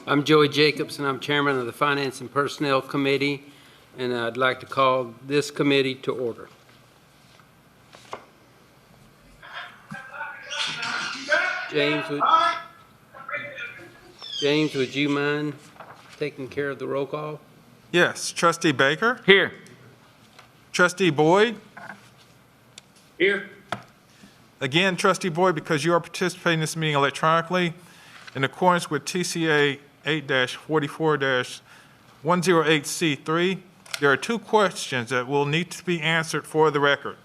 I'm Joey Jacobs, and I'm chairman of the Finance and Personnel Committee, and I'd like to call this committee to order. James, would you mind taking care of the roll call? Yes. Trustee Baker? Here. Trustee Boyd? Here. Again, Trustee Boyd, because you are participating in this meeting electronically, in accordance with TCA 8-44-108C3, there are two questions that will need to be answered for the record.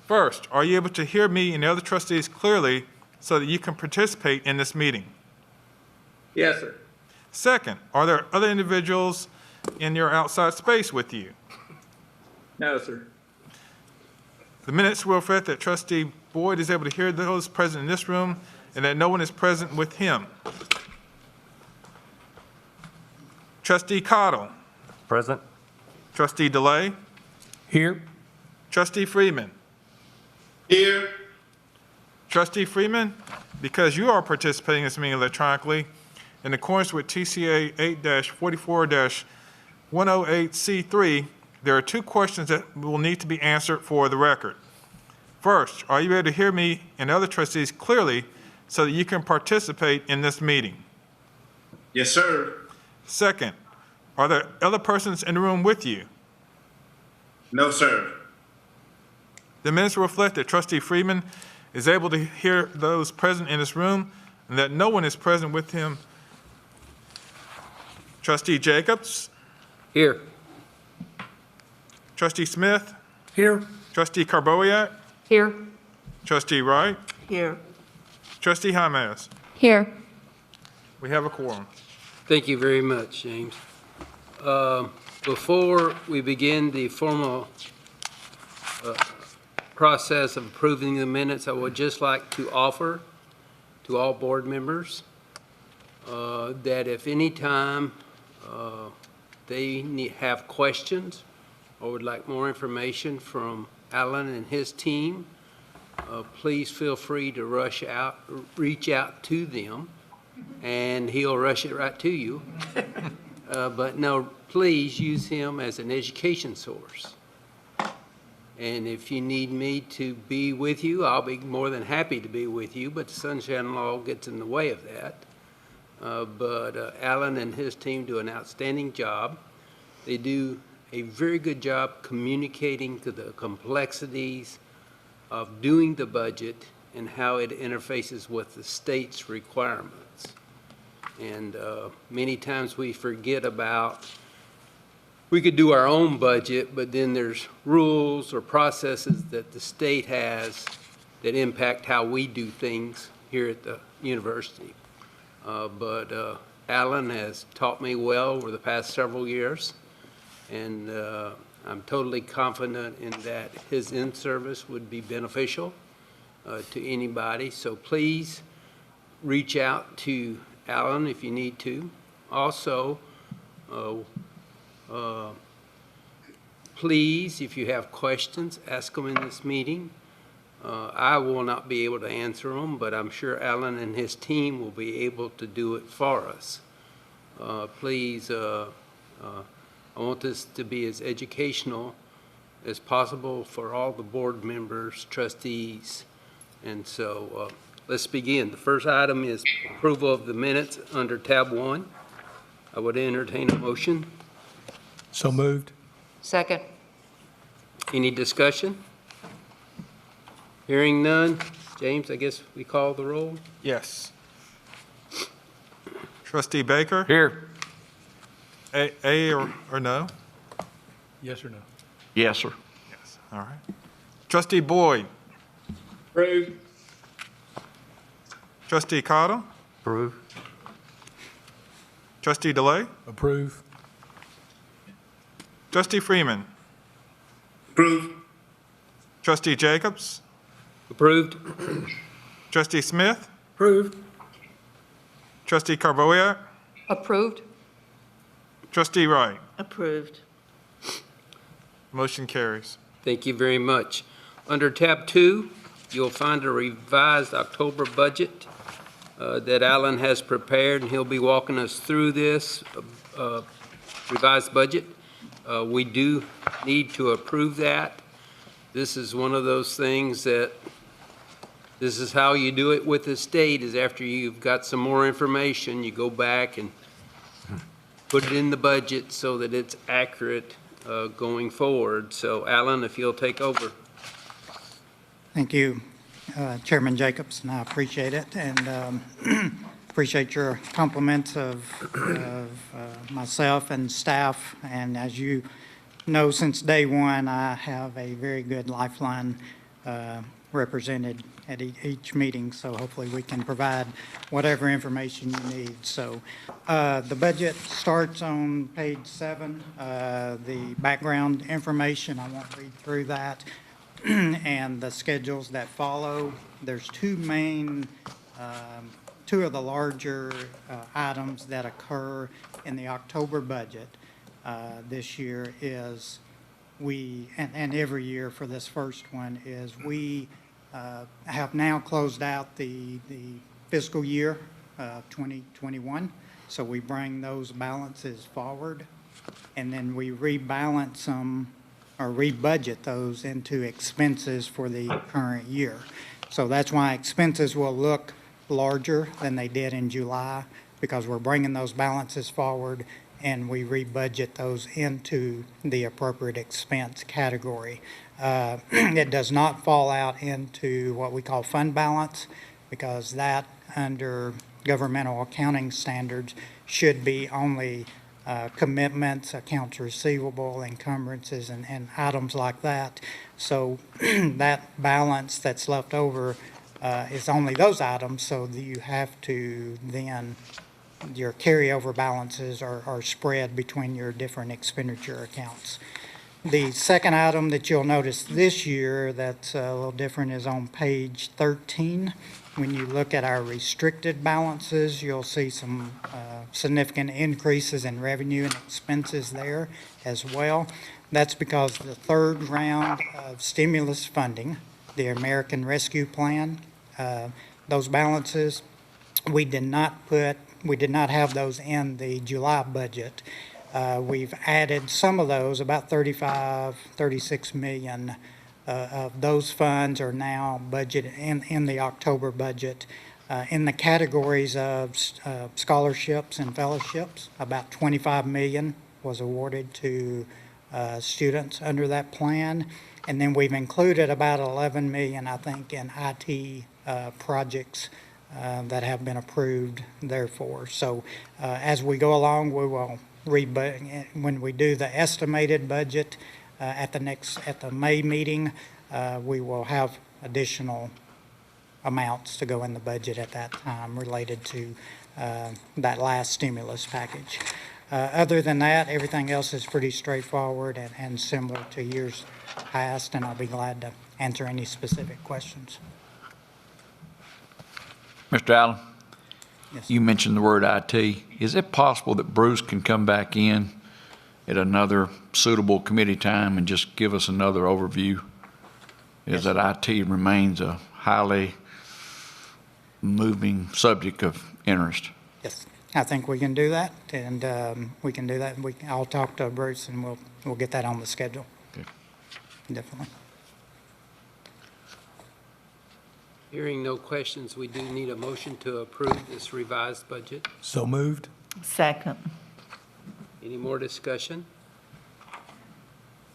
First, are you able to hear me and the other trustees clearly so that you can participate in this meeting? Yes, sir. Second, are there other individuals in your outside space with you? No, sir. The minutes will reflect that Trustee Boyd is able to hear those present in this room and that no one is present with him. Trustee Cottle. Present. Trustee DeLay. Here. Trustee Freeman. Here. Trustee Freeman, because you are participating in this meeting electronically, in accordance with TCA 8-44-108C3, there are two questions that will need to be answered for the record. First, are you able to hear me and other trustees clearly so that you can participate in this meeting? Yes, sir. Second, are there other persons in the room with you? No, sir. The minutes reflect that Trustee Freeman is able to hear those present in this room and that no one is present with him. Trustee Jacobs? Here. Trustee Smith? Here. Trustee Carboiak? Here. Trustee Wright? Here. Trustee James? Here. We have a quorum. Thank you very much, James. Before we begin the formal process of approving the minutes, I would just like to offer to all board members that if any time they have questions or would like more information from Alan and his team, please feel free to reach out to them, and he'll rush it right to you. But no, please use him as an education source. And if you need me to be with you, I'll be more than happy to be with you, but the Sunshine Law gets in the way of that. But Alan and his team do an outstanding job. They do a very good job communicating to the complexities of doing the budget and how it interfaces with the state's requirements. And many times we forget about, we could do our own budget, but then there's rules or processes that the state has that impact how we do things here at the university. But Alan has taught me well over the past several years, and I'm totally confident in that his in-service would be beneficial to anybody. So please reach out to Alan if you need to. Also, please, if you have questions, ask them in this meeting. I will not be able to answer them, but I'm sure Alan and his team will be able to do it for us. Please, I want this to be as educational as possible for all the board members, trustees, and so let's begin. The first item is approval of the minutes under tab 1. I would entertain a motion. So moved. Second. Any discussion? Hearing none. James, I guess we call the roll. Yes. Trustee Baker? Here. A or no? Yes or no? Yes, sir. Yes. All right. Trustee Boyd? Approved. Trustee Cottle? Approve. Trustee DeLay? Approve. Trustee Freeman? Approved. Trustee Jacobs? Approved. Trustee Smith? Approved. Trustee Carboiak? Approved. Trustee Wright? Approved. Motion carries. Thank you very much. Under tab 2, you'll find a revised October budget. that Alan has prepared, and he'll be walking us through this revised budget. We do need to approve that. This is one of those things that, this is how you do it with the state, is after you've got some more information, you go back and put it in the budget so that it's accurate going forward. So Alan, if you'll take over. Thank you, Chairman Jacobs, and I appreciate it, and appreciate your compliments of myself and staff. And as you know, since day one, I have a very good lifeline represented at each meeting, so hopefully we can provide whatever information you need. So the budget starts on page 7, the background information. I won't read through that. And the schedules that follow. There's two of the larger items that occur in the October budget this year is and every year for this first one is we have now closed out the fiscal year 2021. So we bring those balances forward, and then we rebalance them or rebudget those into expenses for the current year. So that's why expenses will look larger than they did in July, because we're bringing those balances forward and we rebudget those into the appropriate expense category. It does not fall out into what we call fund balance, because that, under governmental accounting standards, should be only commitments, accounts receivable, encumbrances, and items like that. So that balance that's left over is only those items, so that you have to then, your carryover balances are spread between your different expenditure accounts. The second item that you'll notice this year that's a little different is on page 13. When you look at our restricted balances, you'll see some significant increases in revenue and expenses there as well. That's because the third round of stimulus funding, the American Rescue Plan, those balances, we did not have those in the July budget. We've added some of those, about 36 million of those funds are now budgeted in the October budget. In the categories of scholarships and fellowships, about 25 million was awarded to students under that plan. And then we've included about 11 million, I think, in IT projects that have been approved therefore. So as we go along, we will when we do the estimated budget at the May meeting, we will have additional amounts to go in the budget at that time related to that last stimulus package. Other than that, everything else is pretty straightforward and similar to years past, and I'll be glad to answer any specific questions. Mr. Allen, Yes. you mentioned the word IT. Is it possible that Bruce can come back in at another suitable committee time and just give us another overview? Is that IT remains a highly moving subject of interest? Yes, I think we can do that, and we can do that. I'll talk to Bruce, and we'll get that on the schedule. Okay. Definitely. Hearing no questions, we do need a motion to approve this revised budget. So moved. Second. Any more discussion?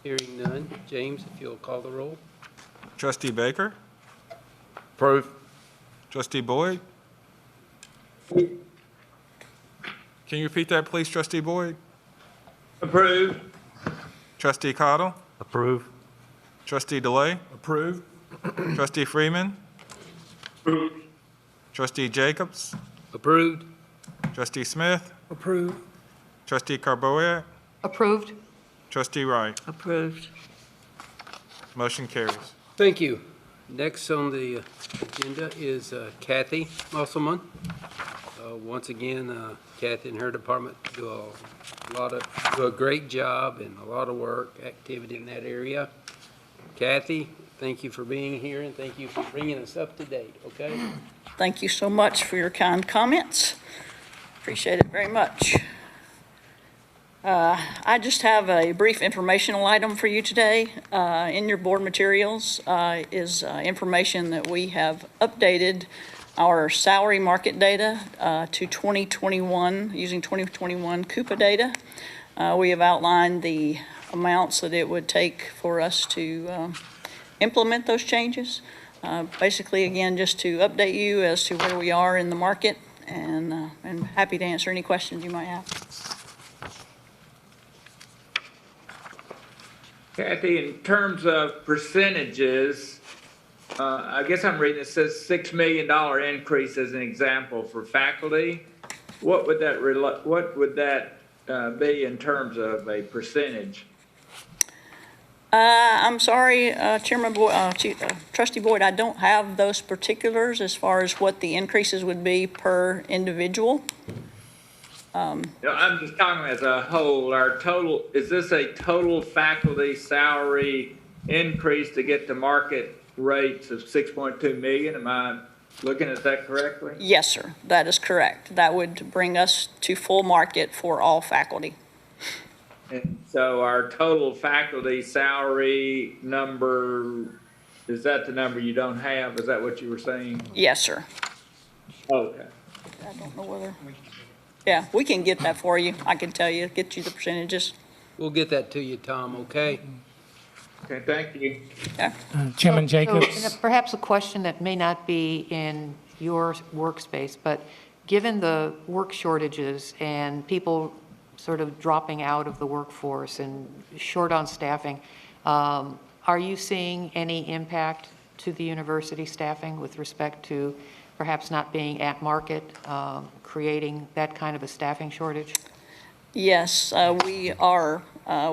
Hearing none. James, if you'll call the roll. Trustee Baker? Approve. Trustee Boyd? Can you repeat that, please, Trustee Boyd? Approve. Trustee Cottle? Approve. Trustee DeLay? Approve. Trustee Freeman? Approve. Trustee Jacobs? Approved? Trustee Smith? Approve. Trustee Carboyak? Approved. Trustee Wright? Approved. Motion carries. Thank you. Next on the agenda is Kathy Musselman. Once again, Kathy and her department do a great job and a lot of work, activity in that area. Kathy, thank you for being here, and thank you for bringing us up to date, okay? Thank you so much for your kind comments. Appreciate it very much. I just have a brief informational item for you today. In your board materials is information that we have updated our salary market data to 2021, using 2021 Coupa data. We have outlined the amounts that it would take for us to implement those changes. Basically, again, just to update you as to where we are in the market, and happy to answer any questions you might have. Kathy, in terms of percentages, I guess I'm reading, it says $6 million increase as an example for faculty. What would that be in terms of a percentage? I'm sorry, Chairman Boyd, Trustee Boyd, I don't have those particulars as far as what the increases would be per individual. I'm just talking as a whole. Is this a total faculty salary increase to get to market rates of 6.2 million? Am I looking at that correctly? Yes, sir, that is correct. That would bring us to full market for all faculty. And so our total faculty salary number, is that the number you don't have? Is that what you were saying? Yes, sir. Okay. I don't know whether, yeah, we can get that for you. I can tell you, get you the percentages. We'll get that to you, Tom, okay? Okay, thank you. Yeah. Chairman So, Jacobs. perhaps a question that may not be in your workspace, but given the work shortages and people sort of dropping out of the workforce and short on staffing, are you seeing any impact to the university staffing with respect to perhaps not being at market, creating that kind of a staffing shortage? Yes, we are.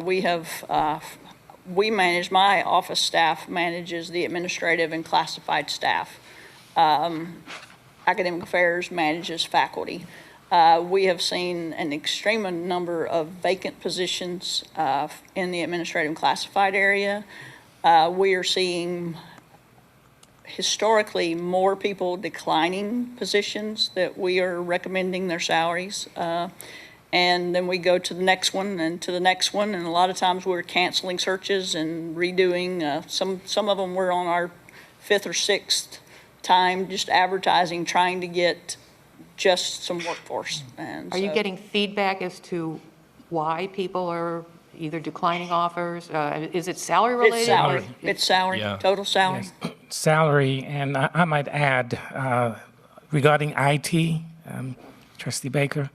We manage, my office staff manages the administrative and classified staff. Academic Affairs manages faculty. We have seen an extreme number of vacant positions in the administrative and classified area. We are seeing historically more people declining positions that we are recommending their salaries. And then we go to the next one and to the next one. And a lot of times we're canceling searches and redoing. Some of them we're on our 5th or 6th time just advertising, trying to get just some workforce. And Are you so- getting feedback as to why people are either declining offers? Is it salary related? It's salary. or- It's salary, Yeah. total salary. Salary, and I might add, regarding IT, Trustee Baker,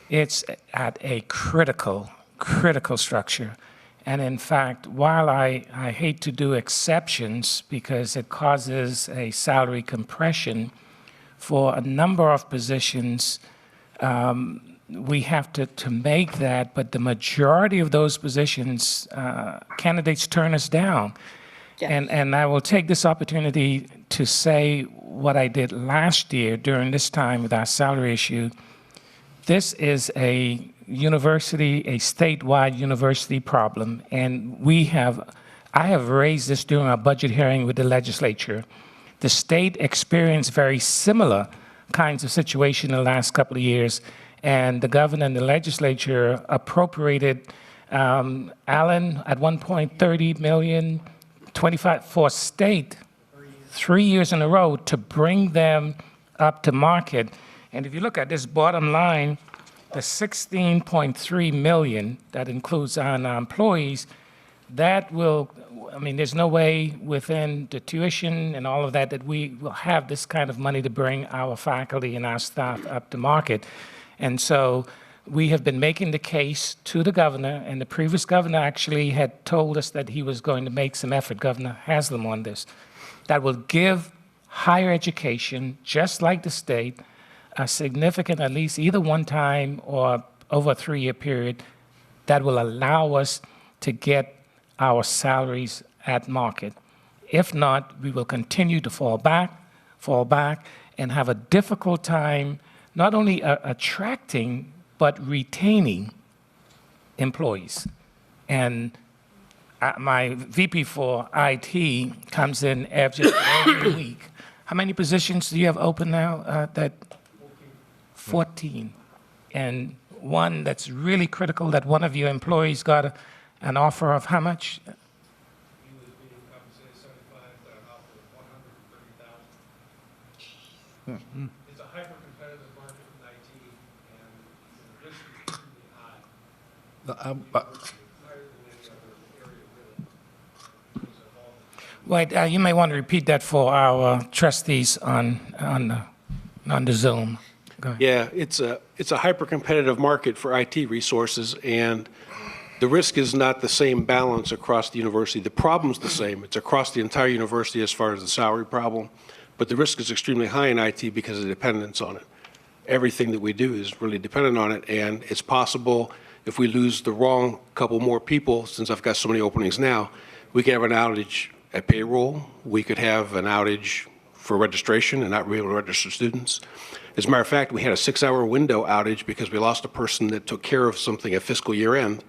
it's at a critical structure. And in fact, while I hate to do exceptions because it causes a salary compression, for a number of positions, we have to make that, but the majority of those positions, candidates turn us down. Yes. And I will take this opportunity to say what I did last year during this time with our salary issue. This is a statewide university problem, and I have raised this during our budget hearing with the legislature. The state experienced very similar kinds of situation in the last couple of years, and the governor and the legislature appropriated, Alan, at one point, $30 million, 25 for state, 3 years in a row to bring them up to market. And if you look at this bottom line, the $16.3 million that includes our employees, that will, there's no way within the tuition and all of that we will have this kind of money to bring our faculty and our staff up to market. And so we have been making the case to the governor, and the previous governor actually had told us that he was going to make some effort, Governor Haslam, on this, that will give higher education, just like the state, a significant, at least either one time or over a 3-year period, that will allow us to get our salaries at market. If not, we will continue to fall back, and have a difficult time not only attracting, but retaining employees. And my VP for IT comes in every week How many positions do you have open now? 14. And one that's really critical, that one of your employees got an offer of how much? He was being compensated 75, got an offer of 130,000. It's a hyper-competitive market in IT, and the risk is extremely high, higher than any other area really. Wait, you may want to repeat that for our trustees on the Zoom. Go ahead. Yeah, it's a hyper-competitive market for IT resources, and the risk is not the same balance across the university. The problem's the same. It's across the entire university as far as the salary problem, but the risk is extremely high in IT because of the dependence on it. Everything that we do is really dependent on it, and it's possible if we lose the wrong couple more people, since I've got so many openings now, we could have an outage at payroll. We could have an outage for registration and not be able to register students. As a matter of fact, we had a 6-hour window outage because we lost a person that took care of something at fiscal year end.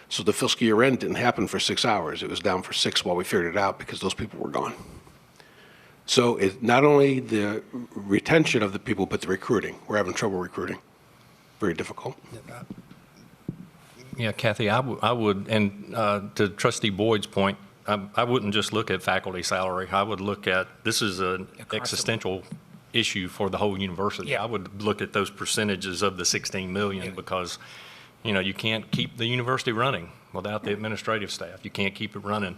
So the fiscal year end didn't happen for 6 hours. It was down for 6 while we figured it out because those people were gone. So it's not only the retention of the people, but the recruiting. We're having trouble recruiting. Very difficult. Yeah, Kathy, I would, and to Trustee Boyd's point, I wouldn't just look at faculty salary. I would look at, this is an existential issue for the whole university. Yeah. I would look at those percentages of the 16 million because, you know, you can't keep the university running without the administrative staff. You can't keep it running.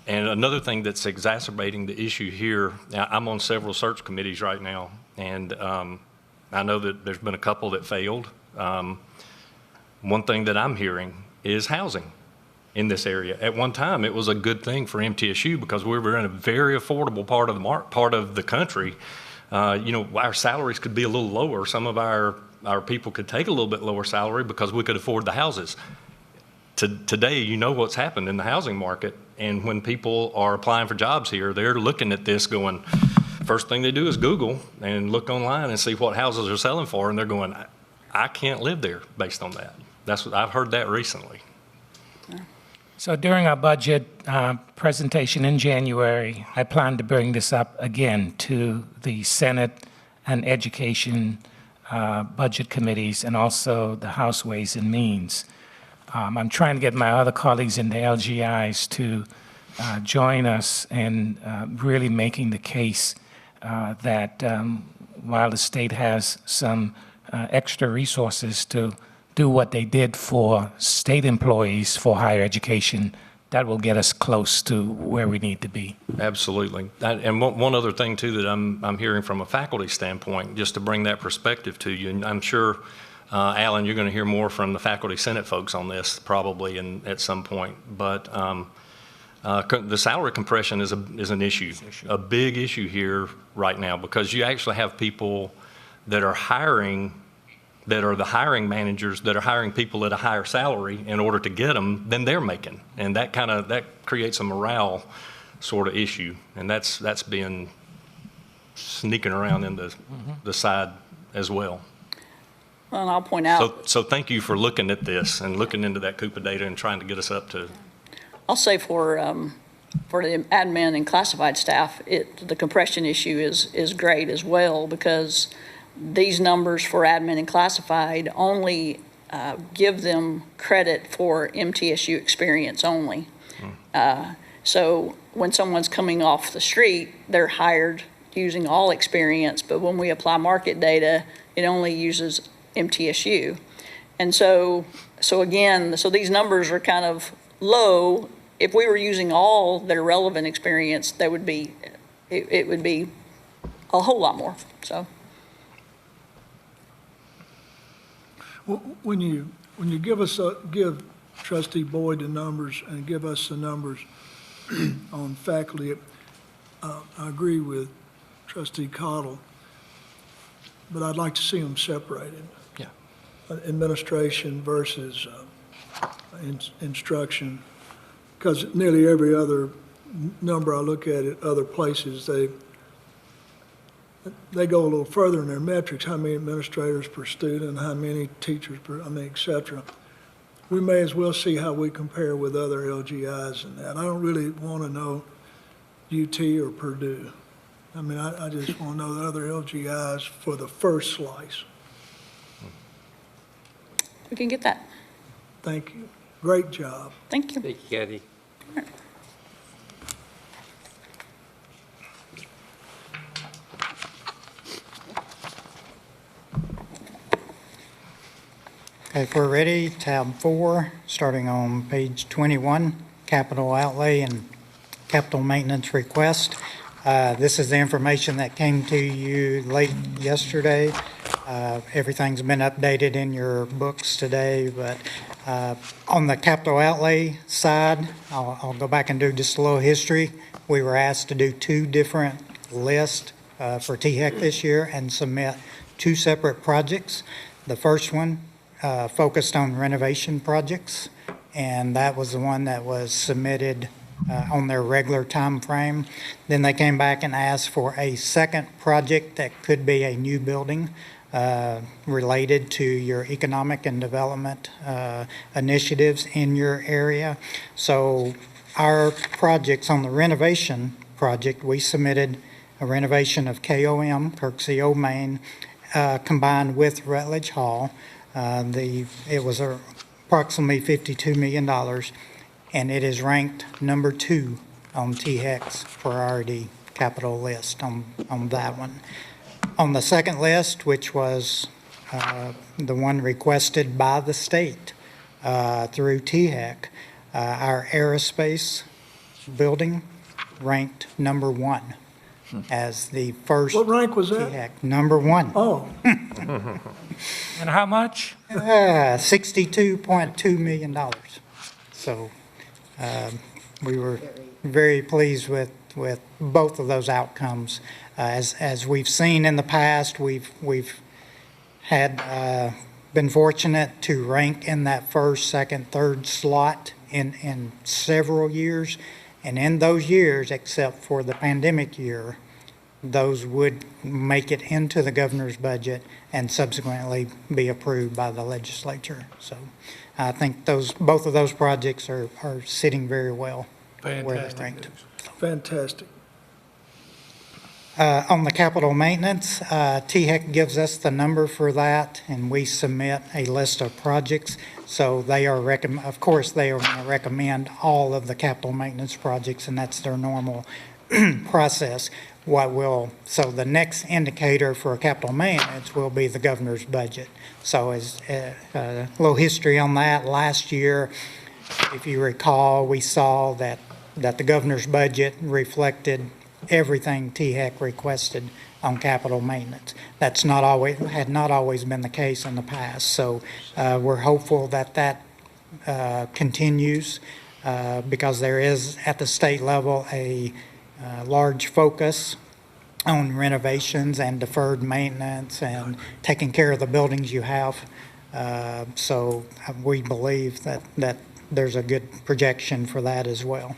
And another thing that's exacerbating the issue here, I'm on several search committees right now, and I know that there's been a couple that failed. One thing that I'm hearing is housing in this area. At one time, it was a good thing for MTSU because we were in a very affordable part of the country. You know, our salaries could be a little lower. Some of our people could take a little bit lower salary because we could afford the houses. Today, you know what's happened in the housing market, and when people are applying for jobs here, they're looking at this going, first thing they do is Google and look online and see what houses are selling for, and they're going, I can't live there based on that. That's what I've heard that recently. So during our budget presentation in January, I plan to bring this up again to the Senate and Education budget committees and also the House Ways and Means. I'm trying to get my other colleagues in the LGIs to join us in really making the case that while the state has some extra resources to do what they did for state employees for higher education, that will get us close to where we need to be. Absolutely. And one other thing, too, that I'm hearing from a faculty standpoint, just to bring that perspective to you, and I'm sure, Alan, you're going to hear more from the Faculty Senate folks on this probably at some point, but the salary compression is an issue, a big issue here right now, because you actually have people that are hiring, that are the hiring managers that are hiring people at a higher salary in order to get them than they're making. And that creates a morale sort of issue. And that's been sneaking around in the side as well. Well, and I'll point out. So thank you for looking at this and looking into that Coupa data and trying to get us up to. I'll say for the admin and classified staff, the compression issue is great as well, because these numbers for admin and classified only give them credit for MTSU experience only. So when someone's coming off the street, they're hired using all experience, but when we apply market data, it only uses MTSU. And so again, these numbers are kind of low. If we were using all their relevant experience, it would be a whole lot more, so. When you give Trustee Boyd the numbers and give us the numbers on faculty, I agree with Trustee Cottle, but I'd like to see them separated. Yeah. Administration versus instruction, because nearly every other number I look at other places, they go a little further in their metrics, how many administrators per student, how many teachers per, et cetera. We may as well see how we compare with other LGIs and that. I don't really want to know UT or Purdue. I mean, I just want to know the other LGIs for the first slice. We can get that. Thank you. Great job. Thank you. Thank you, Kathy. Okay, if we're ready, tab 4, starting on page 21, capital outlay and capital maintenance request. This is the information that came to you late yesterday. Everything's been updated in your books today, but on the capital outlay side, I'll go back and do just a little history. We were asked to do 2 different lists for THEC this year and submit 2 separate projects. The first one focused on renovation projects, and that was the one that was submitted on their regular time frame. Then they came back and asked for a second project that could be a new building related to your economic and development initiatives in your area. So our projects on the renovation project, we submitted a renovation of KOM, Kirksey Old Main, combined with Rutledge Hall. It was approximately $52 million, and it is ranked number 2 on THEC's priority capital list on that one. On the second list, which was the one requested by the state through THEC, our aerospace building ranked number 1 as the first. What rank was that? THEC, number 1. Oh, And how much? $62.2 million. So we were very pleased with both of those outcomes. As we've seen in the past, we've had been fortunate to rank in that first, second, third slot in several years. And in those years, except for the pandemic year, those would make it into the governor's budget and subsequently be approved by the legislature. So I think both of those projects are sitting very well where they're ranked. fantastic. On the capital maintenance, THEC gives us the number for that, and we submit a list of projects. So they are of course, they are going to recommend all of the capital maintenance projects, and that's their normal process. So the next indicator for capital maintenance will be the governor's budget. So as a little history on that, last year, if you recall, we saw that the governor's budget reflected everything THEC requested on capital maintenance. Had not always been the case in the past. So we're hopeful that continues because there is at the state level a large focus on renovations and deferred maintenance and taking care of the buildings you have. So we believe that there's a good projection for that as well.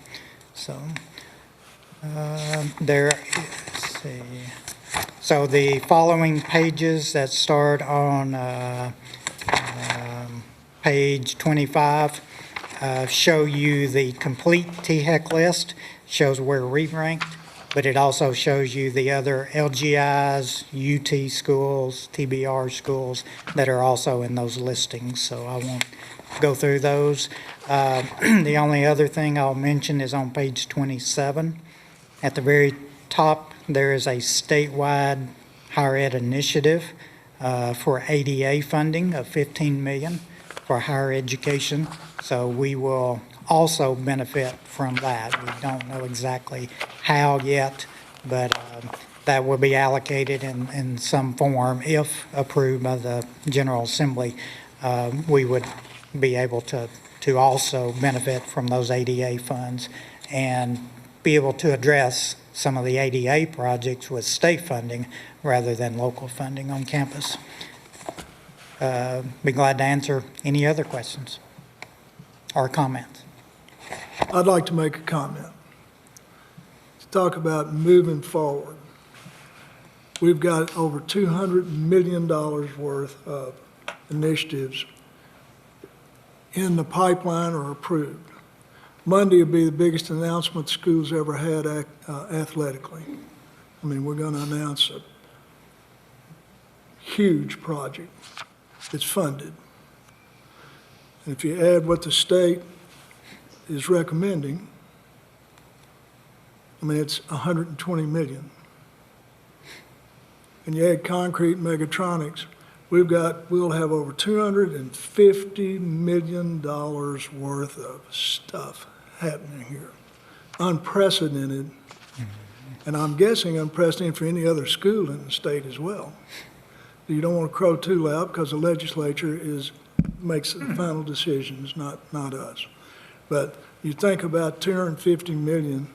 So let's see. So the following pages that start on page 25 show you the complete THEC list, shows where we ranked, but it also shows you the other LGIs, UT schools, TBR schools that are also in those listings, so I won't go through those. The only other thing I'll mention is on page 27. At the very top, there is a statewide higher ed initiative for ADA funding of $15 million for higher education. So we will also benefit from that. We don't know exactly how yet, but that will be allocated in some form. If approved by the General Assembly, we would be able to also benefit from those ADA funds and be able to address some of the ADA projects with state funding rather than local funding on campus. Be glad to answer any other questions or comments. I'd like to make a comment. To talk about moving forward. We've got over $200 million worth of initiatives in the pipeline or approved. Monday will be the biggest announcement the school's ever had athletically. I mean, we're going to announce a huge project. It's funded. And if you add what the state is recommending, I mean, it's 120 million. And you add concrete megatronics, we'll have over $250 million worth of stuff happening here. Unprecedented, and I'm guessing unprecedented for any other school in the state as well. You don't want to crow too loud because the legislature makes the final decisions, not us. But you think about 250 million,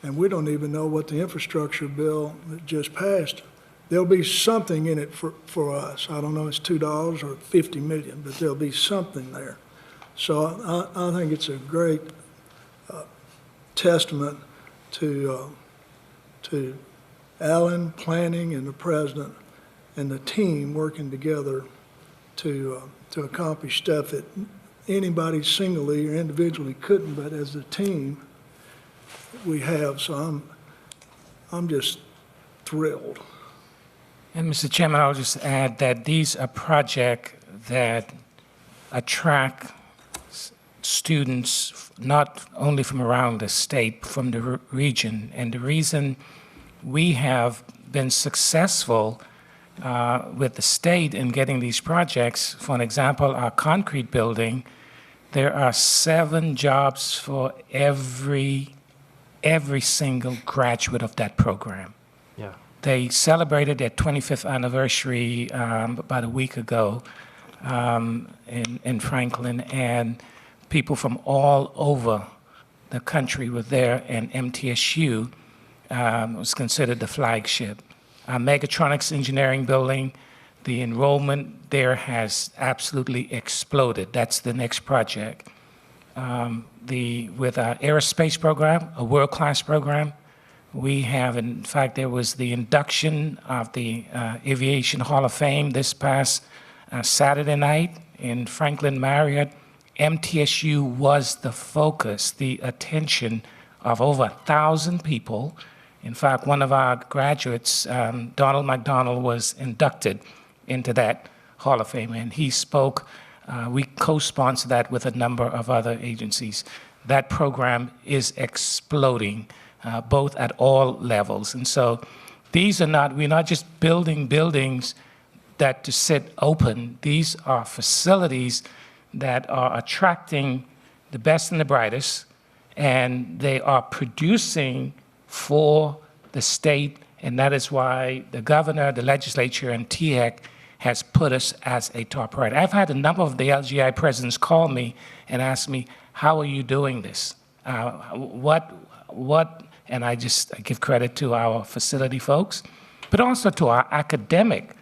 and we don't even know what the infrastructure bill that just passed. There'll be something in it for us. I don't know, it's $2 or 50 million, but there'll be something there. So I think it's a great testament to Alan planning and the president and the team working together to accomplish stuff that anybody singly or individually couldn't, but as a team, we have. So I'm just thrilled. And Mr. Chairman, I'll just add that these are projects that attract students not only from around the state, but from the region. And the reason we have been successful with the state in getting these projects, for an example, our concrete building, there are 7 jobs for every single graduate of that program. Yeah. They celebrated their 25th anniversary about a week ago in Franklin, and people from all over the country were there, and MTSU was considered the flagship. Our Megatronics Engineering Building, the enrollment there has absolutely exploded. That's the next project. With our aerospace program, a world-class program, we have, in fact, there was the induction of the Aviation Hall of Fame this past Saturday night in Franklin Marriott. MTSU was the focus, the attention of over 1,000 people. In fact, one of our graduates, Donald McDonald, was inducted into that Hall of Fame, and he spoke. We co-sponsored that with a number of other agencies. That program is exploding, both at all levels. And so we're not just building buildings that to sit open. These are facilities that are attracting the best and the brightest, and they are producing for the state, and that is why the governor, the legislature, and TEC has put us as a top priority. I've had a number of the LGI presidents call me and ask me, how are you doing this? And I give credit to our facility folks, but also to our academic.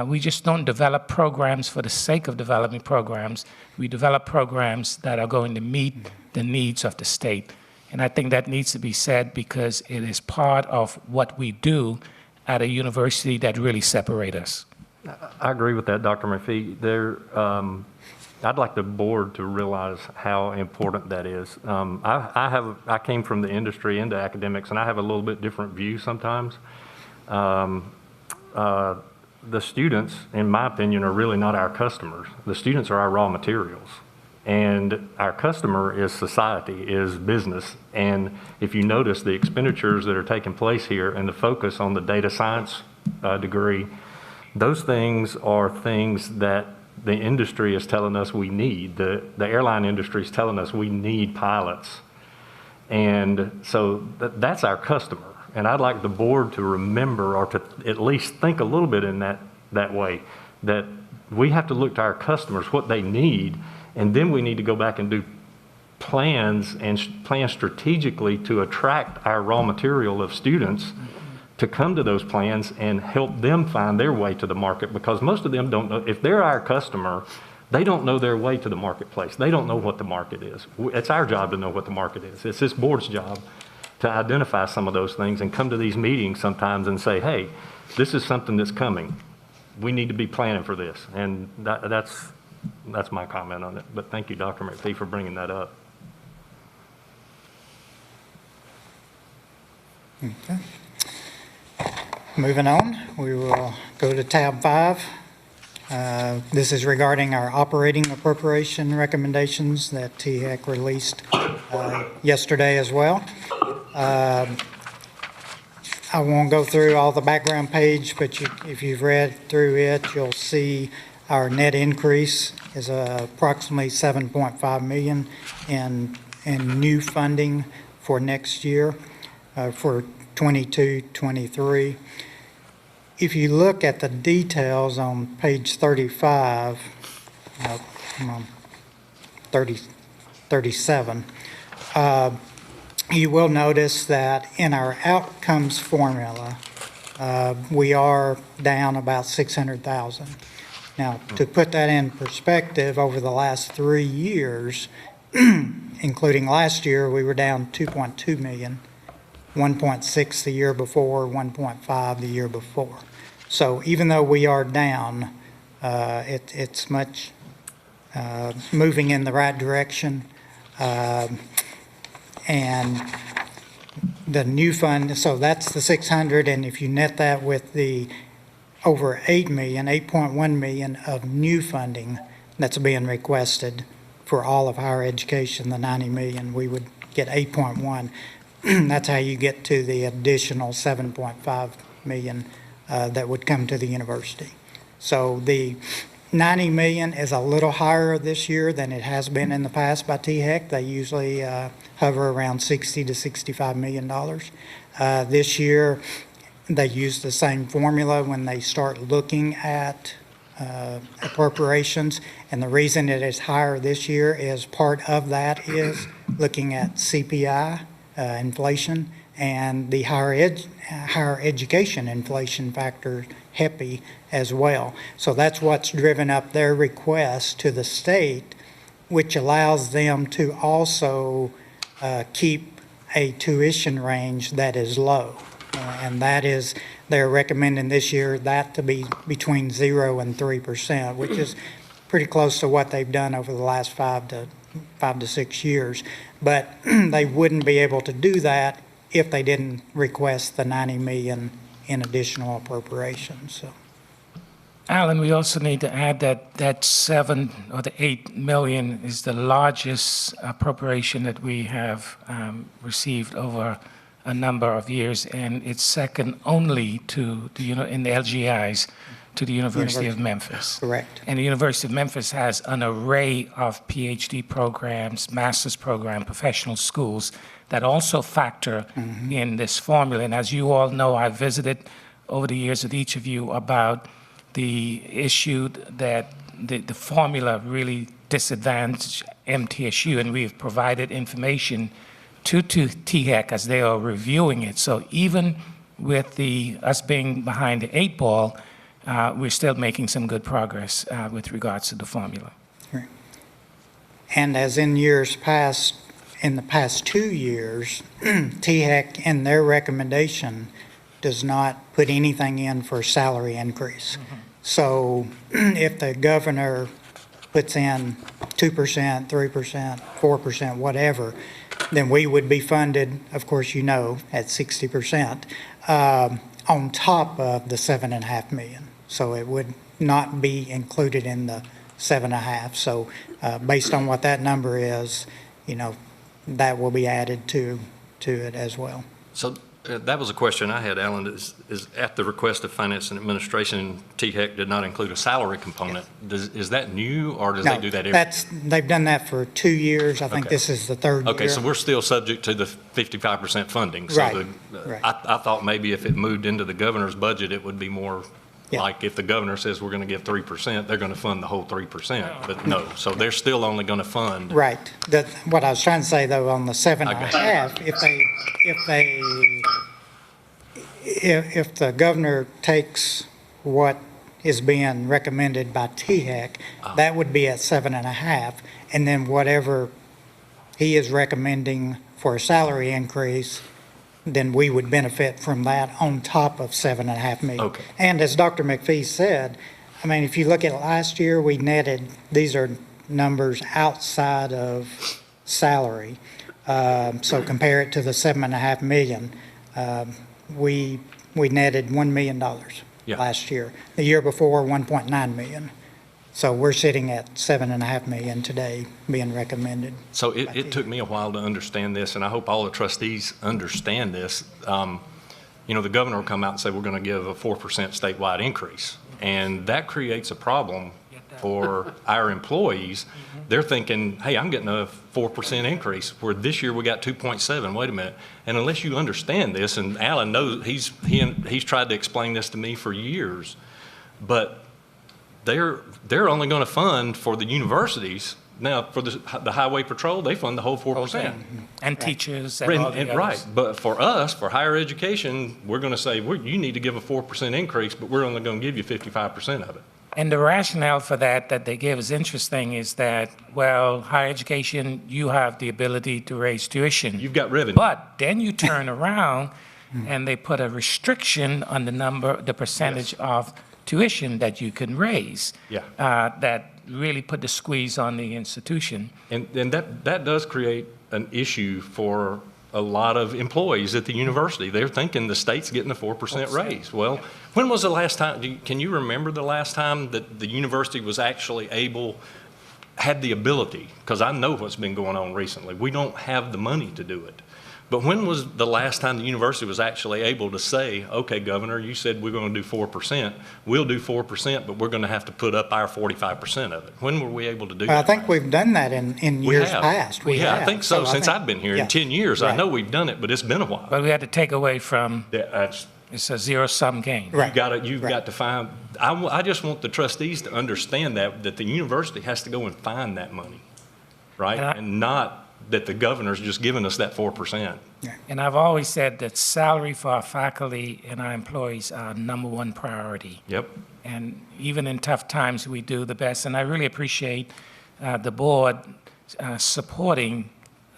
We just don't develop programs for the sake of developing programs. We develop programs that are going to meet the needs of the state. And I think that needs to be said because it is part of what we do at a university that really separates us. I agree with that, Dr. McPhee. I'd like the board to realize how important that is. I came from the industry into academics, and I have a little bit different view sometimes. The students, in my opinion, are really not our customers. The students are our raw materials. And our customer is society, is business. And if you notice the expenditures that are taking place here and the focus on the data science degree, those things are things that the industry is telling us we need. The airline industry is telling us we need pilots. And so that's our customer. And I'd like the board to remember, or to at least think a little bit in that way, that we have to look to our customers, what they need, and then we need to go back and do plans and plan strategically to attract our raw material of students to come to those plans and help them find their way to the market, because most of them don't know. If they're our customer, they don't know their way to the marketplace. They don't know what the market is. It's our job to know what the market is. It's this board's job to identify some of those things and come to these meetings sometimes and say, hey, this is something that's coming. We need to be planning for this. And that's my comment on it. But thank you, Dr. McPhee, for bringing that up. Okay. Moving on, we will go to tab 5. This is regarding our operating appropriation recommendations that THEC released yesterday as well. I won't go through all the background page, but if you've read through it, you'll see our net increase is approximately $7.5 million in new funding for next year, for 22-23. If you look at the details on page 35, 37, you will notice that in our outcomes formula, we are down about $600,000. Now, to put that in perspective, over the last 3 years, including last year, we were down $2.2 million, 1.6 the year before, 1.5 the year before. So even though we are down, it's much moving in the right direction. And the new fund, so that's the 600, and if you net that with the over 8 million, 8.1 million of new funding that's being requested for all of higher education, the 90 million, we would get 8.1. That's how you get to the additional 7.5 million that would come to the university. So the 90 million is a little higher this year than it has been in the past by THEC. They usually hover around 60 to 65 million dollars. This year, they use the same formula when they start looking at appropriations, and the reason it is higher this year is part of that is looking at CPI, inflation, and the higher education inflation factor, HEPI, as well. So that's what's driven up their request to the state, which allows them to also keep a tuition range that is low. And that is, they're recommending this year that to be between 0 and 3%, which is pretty close to what they've done over the last 5 to 6 years. But they wouldn't be able to do that if they didn't request the 90 million in additional appropriations. So, Alan, we also need to add that 7 or the 8 million is the largest appropriation that we have received over a number of years, and it's second only to in the LGIs to the University of Memphis. correct. And the University of Memphis has an array of PhD programs, master's program, professional schools that also factor in this formula. And as you all know, I've visited over the years with each of you about the issue that the formula really disadvantaged MTSU, and we've provided information to THEC as they are reviewing it. So even with us being behind the 8 ball, we're still making some good progress with regards to the formula. And as in years past, in the past 2 years, THEC in their recommendation does not put anything in for salary increase. So if the governor puts in 2%, 3%, 4%, whatever, then we would be funded, of course, at 60%, on top of the 7.5 million. So it would not be included in the 7.5. So based on what that number is, that will be added to it as well. So that was a question I had, Alan, is at the request of Finance and Administration, THEC did not include a salary component. Is that new, or does they do that every? They've done that for 2 years. I think Okay. this is the third year. Okay, so we're still subject to the 55% funding. So Right, right. I thought maybe if it moved into the governor's budget, it would be more Yeah. like if the governor says we're going to give 3%, they're going to fund the whole 3%. But no, so they're still only going to fund. Right. What I was trying to say, though, on the 7.5, if the governor takes what is being recommended by THEC, that would be at 7.5, and then whatever he is recommending for a salary increase, then we would benefit from that on top of 7.5 million. Okay. And as Dr. McPhee said, I mean, if you look at last year, we netted, these are numbers outside of salary. So compare it to the 7.5 million. We we netted $1 million Yeah. last year. The year before, 1.9 million. So we're sitting at 7.5 million today being recommended. So it took me a while to understand this, and I hope all the trustees understand this. You know, the governor will come out and say, we're going to give a 4% statewide increase. And that creates a problem for our employees. They're thinking, hey, I'm getting a 4% increase, where this year we got 2.7. Wait a minute. And unless you understand this, and Alan knows, he's tried to explain this to me for years, but they're only going to fund for the universities. Now, for the highway patrol, they fund the whole 4%. And teachers and all the others. Right, but for us, for higher education, we're going to say, you need to give a 4% increase, but we're only going to give you 55% of it. And the rationale for that they give is interesting, is that, well, higher education, you have the ability to raise tuition. You've got revenue. But then you turn around and they put a restriction on the percentage of tuition that you can raise. Yeah. That really put the squeeze on the institution. And that does create an issue for a lot of employees at the university. They're thinking the state's getting a 4% raise. Well, when was the last time, can you remember the last time that the university was actually had the ability? Because I know what's been going on recently. We don't have the money to do it. But when was the last time the university was actually able to say, okay, Governor, you said we're going to do 4%. We'll do 4%, but we're going to have to put up our 45% of it. When were we able to do that? I think we've done that in years past. We have. I think so. Since I've been here yeah. in 10 years, I Right. know we've done it, but it's been a while. But we had to take away from, That's, it's a zero-sum game. Right. you've got to find, I just want the trustees to understand that the university has to go and find that money, right? And not that the governor's just giving us that 4%. And I've always said that salary for our faculty and our employees are number one priority. Yep. And even in tough times, we do the best. And I really appreciate the board supporting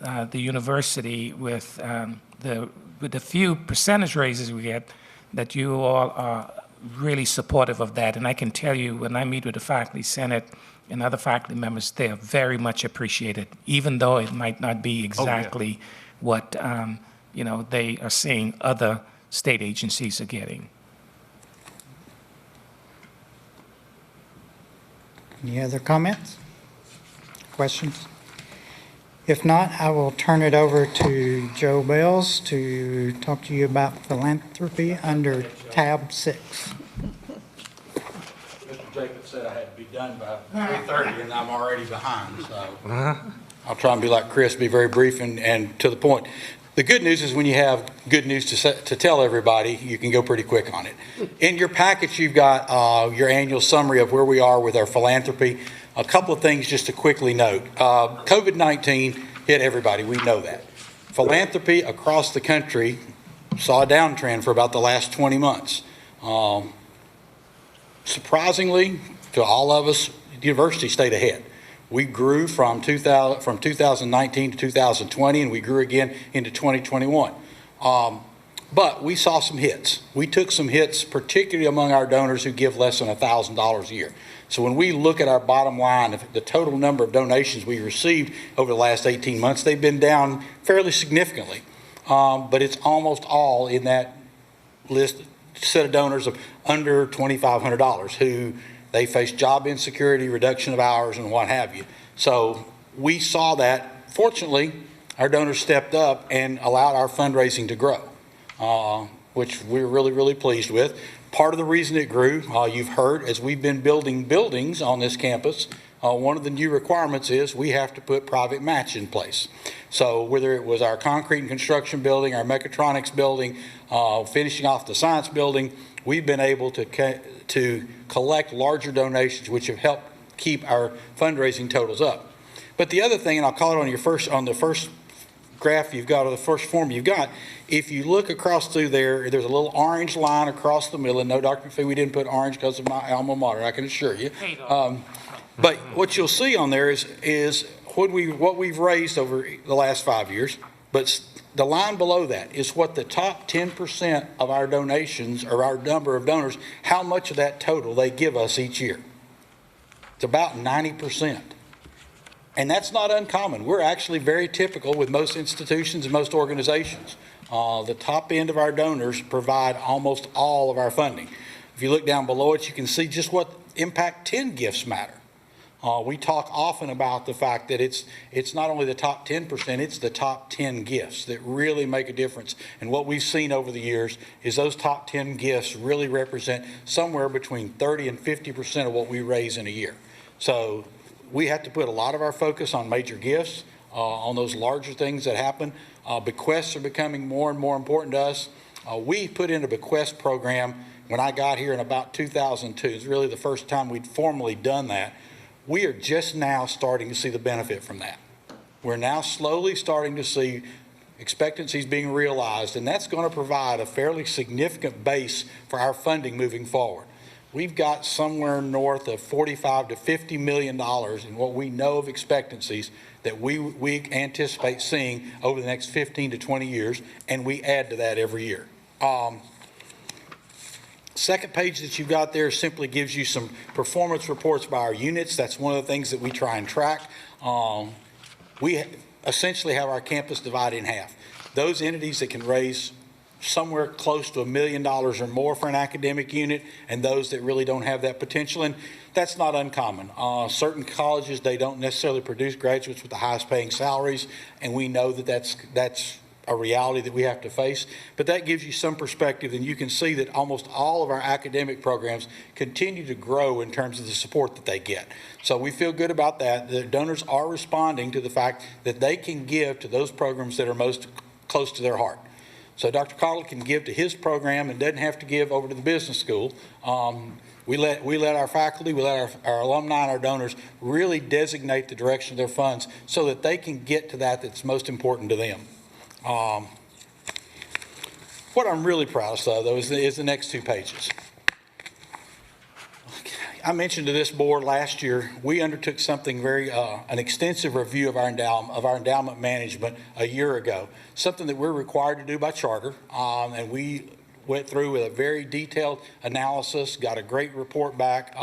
the university with the few percentage raises we get, that you all are really supportive of that. And I can tell you, when I meet with the faculty senate and other faculty members, they are very much appreciated, even though it might not be exactly what they are seeing other state agencies are getting. Any other comments? Questions? If not, I will turn it over to Joe Bells to talk to you about philanthropy under tab 6. Mr. Jacobs said I had to be done by 3:30, and I'm already behind, so I'll try and be like Chris, be very brief and to the point. The good news is when you have good news to tell everybody, you can go pretty quick on it. In your package, you've got your annual summary of where we are with our philanthropy. A couple of things just to quickly note. COVID-19 hit everybody, we know that. Philanthropy across the country saw a downtrend for about the last 20 months. Surprisingly, to all of us, the university stayed ahead. We grew from 2019 to 2020, and we grew again into 2021. But we saw some hits. We took some hits, particularly among our donors who give less than $1,000 a year. So when we look at our bottom line of the total number of donations we received over the last 18 months, they've been down fairly significantly. But it's almost all in that list, set of donors of under $2,500 who they face job insecurity, reduction of hours, and what have you. So we saw that. Fortunately, our donors stepped up and allowed our fundraising to grow, which we're really, really pleased with. Part of the reason it grew, you've heard, as we've been building buildings on this campus, one of the new requirements is we have to put private match in place. So whether it was our concrete and construction building, our mechatronics building, finishing off the science building, we've been able to collect larger donations, which have helped keep our fundraising totals up. But the other thing, and I'll call it on the first graph you've got, or the first form you've got, if you look across through there, there's a little orange line across the middle. And no, Dr. McPhee, we didn't put orange because of my alma mater, I can assure you. But what you'll see on there is what we've raised over the last 5 years. But the line below that is what the top 10% of our donations, or our number of donors, how much of that total they give us each year. It's about 90%. And that's not uncommon. We're actually very typical with most institutions and most organizations. The top end of our donors provide almost all of our funding. If you look down below it, you can see just what impact 10 gifts matter. We talk often about the fact that it's not only the top 10%, it's the top 10 gifts that really make a difference. And what we've seen over the years is those top 10 gifts really represent somewhere between 30 and 50% of what we raise in a year. So we have to put a lot of our focus on major gifts, on those larger things that happen. Bequests are becoming more and more important to us. We put in a bequest program when I got here in about 2002. It's really the first time we'd formally done that. We are just now starting to see the benefit from that. We're now slowly starting to see expectancies being realized, and that's going to provide a fairly significant base for our funding moving forward. We've got somewhere north of $45 to $50 million in what we know of expectancies that we anticipate seeing over the next 15 to 20 years, and we add to that every year. Second page that you've got there simply gives you some performance reports by our units. That's one of the things that we try and track. We essentially have our campus divided in half. Those entities that can raise somewhere close to $1 million or more for an academic unit, and those that really don't have that potential. And that's not uncommon. Certain colleges, they don't necessarily produce graduates with the highest paying salaries, and we know that that's a reality that we have to face. But that gives you some perspective, and you can see that almost all of our academic programs continue to grow in terms of the support that they get. So we feel good about that. The donors are responding to the fact that they can give to those programs that are most close to their heart. So Dr. Cottle can give to his program and doesn't have to give over to the business school. We let our faculty, we let our alumni and our donors really designate the direction of their funds so that they can get to that's most important to them. What I'm really proud of, though, is the next two pages. I mentioned to this board last year, we undertook something an extensive review of our endowment management a year ago, something that we're required to do by charter, and we went through with a very detailed analysis, got a great report back.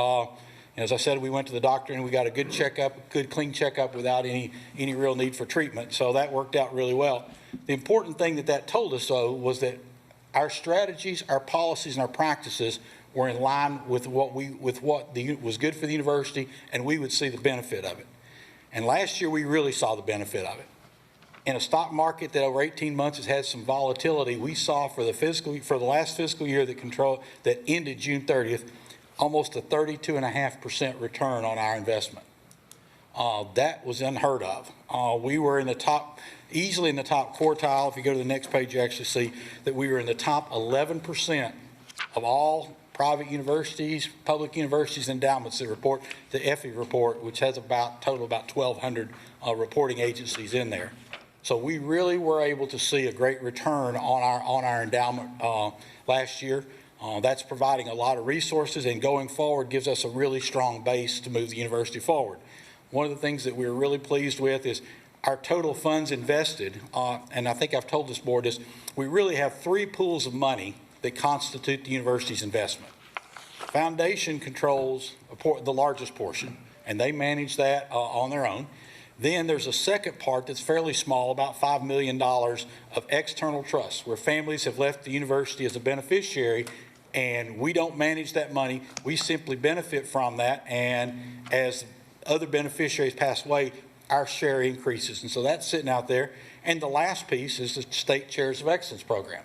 As I said, we went to the doctor and we got a good checkup, good clean checkup without any real need for treatment. So that worked out really well. The important thing that told us, though, was that our strategies, our policies, and our practices were in line with what was good for the university, and we would see the benefit of it. And last year, we really saw the benefit of it. In a stock market that over 18 months has had some volatility, we saw for the last fiscal year that ended June 30th, almost a 32.5% return on our investment. That was unheard of. We were easily in the top quartile. If you go to the next page, you actually see that we were in the top 11% of all private universities, public universities, endowments that report the EFI report, which has total about 1,200 reporting agencies in there. So we really were able to see a great return on our endowment last year. That's providing a lot of resources, and going forward gives us a really strong base to move the university forward. One of the things that we're really pleased with is our total funds invested, and I think I've told this board this, we really have three pools of money that constitute the university's investment. Foundation controls the largest portion, and they manage that on their own. Then there's a second part that's fairly small, about $5 million of external trusts, where families have left the university as a beneficiary, and we don't manage that money. We simply benefit from that, and as other beneficiaries pass away, our share increases. And so that's sitting out there. And the last piece is the State Chairs of Excellence program.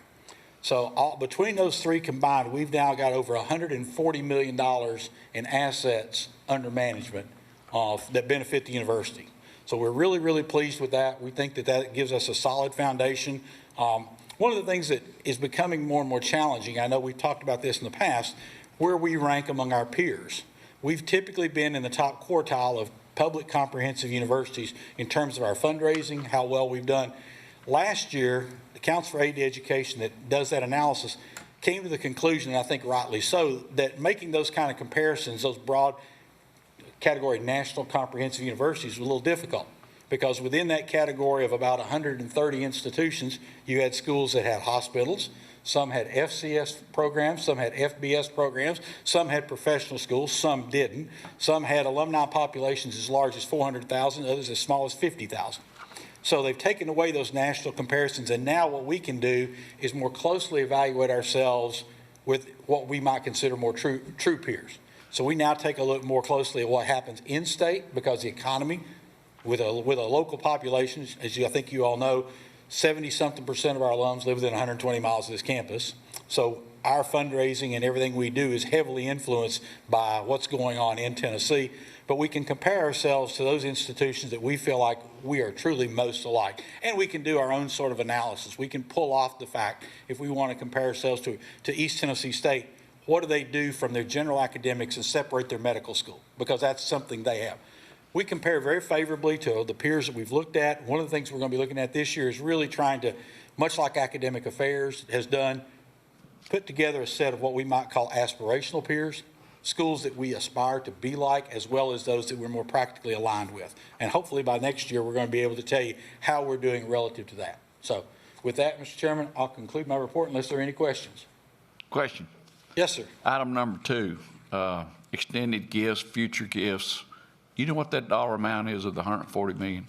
So between those three combined, we've now got over $140 million in assets under management that benefit the university. So we're really, really pleased with that. We think that gives us a solid foundation. One of the things that is becoming more and more challenging, I know we've talked about this in the past, where we rank among our peers. We've typically been in the top quartile of public comprehensive universities in terms of our fundraising, how well we've done. Last year, the Council for Aid to Education that does that analysis came to the conclusion, and I think rightly so, that making those kind of comparisons, those broad category national comprehensive universities, was a little difficult, because within that category of about 130 institutions, you had schools that had hospitals, Some had FCS programs, some had FBS programs, some had professional schools, some didn't. Some had alumni populations as large as 400,000, others as small as 50,000. So they've taken away those national comparisons, and now what we can do is more closely evaluate ourselves with what we might consider more true peers. So we now take a look more closely at what happens in state, because the economy with a local population, as I think you all know, 70-something% of our alums live within 120 miles of this campus. So our fundraising and everything we do is heavily influenced by what's going on in Tennessee. But we can compare ourselves to those institutions that we feel like we are truly most alike. And we can do our own sort of analysis. We can pull off the fact, if we want to compare ourselves to East Tennessee State, what do they do from their general academics and separate their medical school? Because that's something they have. We compare very favorably to the peers that we've looked at. One of the things we're going to be looking at this year is really trying to, much like Academic Affairs has done, put together a set of what we might call aspirational peers, schools that we aspire to be like, as well as those that we're more practically aligned with. And hopefully by next year, we're going to be able to tell you how we're doing relative to that. So with that, Mr. Chairman, I'll conclude my report unless there are any questions. Question. Yes, sir. Item number 2, extended gifts, future gifts. You know what that dollar amount is of the $140 million?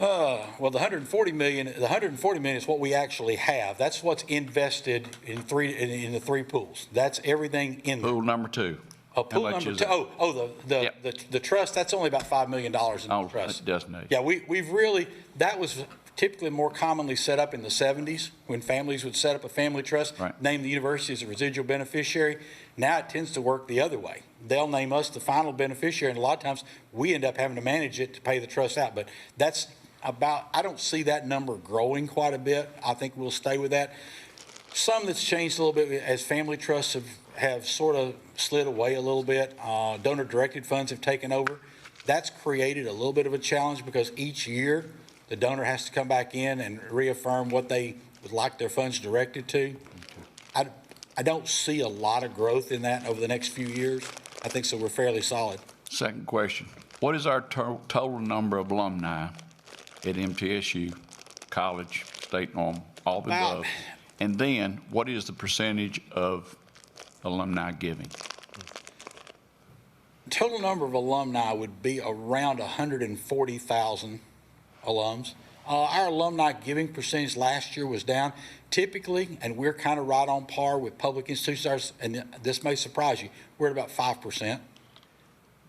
Well, the $140 million is what we actually have. That's what's invested in the three pools. That's everything in there. Pool number 2. Oh, pool much number is two. it? The trust, that's only about $5 million in the trust. It doesn't know. Yeah, we've really, that was typically more commonly set up in the 70s when families would set up a family trust, Right. name the university as a residual beneficiary. Now it tends to work the other way. They'll name us the final beneficiary, and a lot of times we end up having to manage it to pay the trust out. But that's about, I don't see that number growing quite a bit. I think we'll stay with that. Some that's changed a little bit as family trusts have sort of slid away a little bit. Donor-directed funds have taken over. That's created a little bit of a challenge because each year the donor has to come back in and reaffirm what they would like their funds directed to. I don't see a lot of growth in that over the next few years. I think so we're fairly solid. Second question. What is our total number of alumni at MTSU, college, state, normal, all the above? And then what is the percentage of alumni giving? Total number of alumni would be around 140,000 alums. Our alumni giving percentage last year was down. Typically, and we're kind of right on par with public institutions, and this may surprise you, we're at about 5%.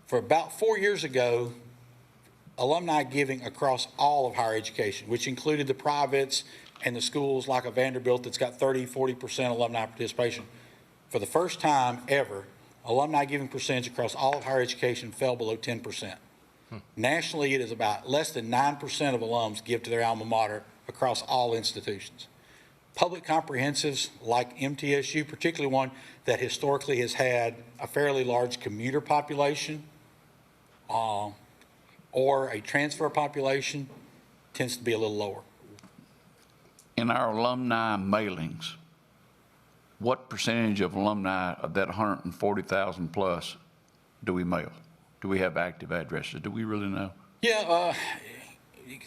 For about 4 years ago, alumni giving across all of higher education, which included the privates and the schools like a Vanderbilt that's got 30-40% alumni participation. For the first time ever, alumni giving percentage across all of higher education fell below 10%. Nationally, it is about less than 9% of alums give to their alma mater across all institutions. Public comprehensives like MTSU, particularly one that historically has had a fairly large commuter population or a transfer population, tends to be a little lower. In our alumni mailings, what percentage of alumni of that 140,000 plus do we mail? Do we have active addresses? Do we really know? Yeah,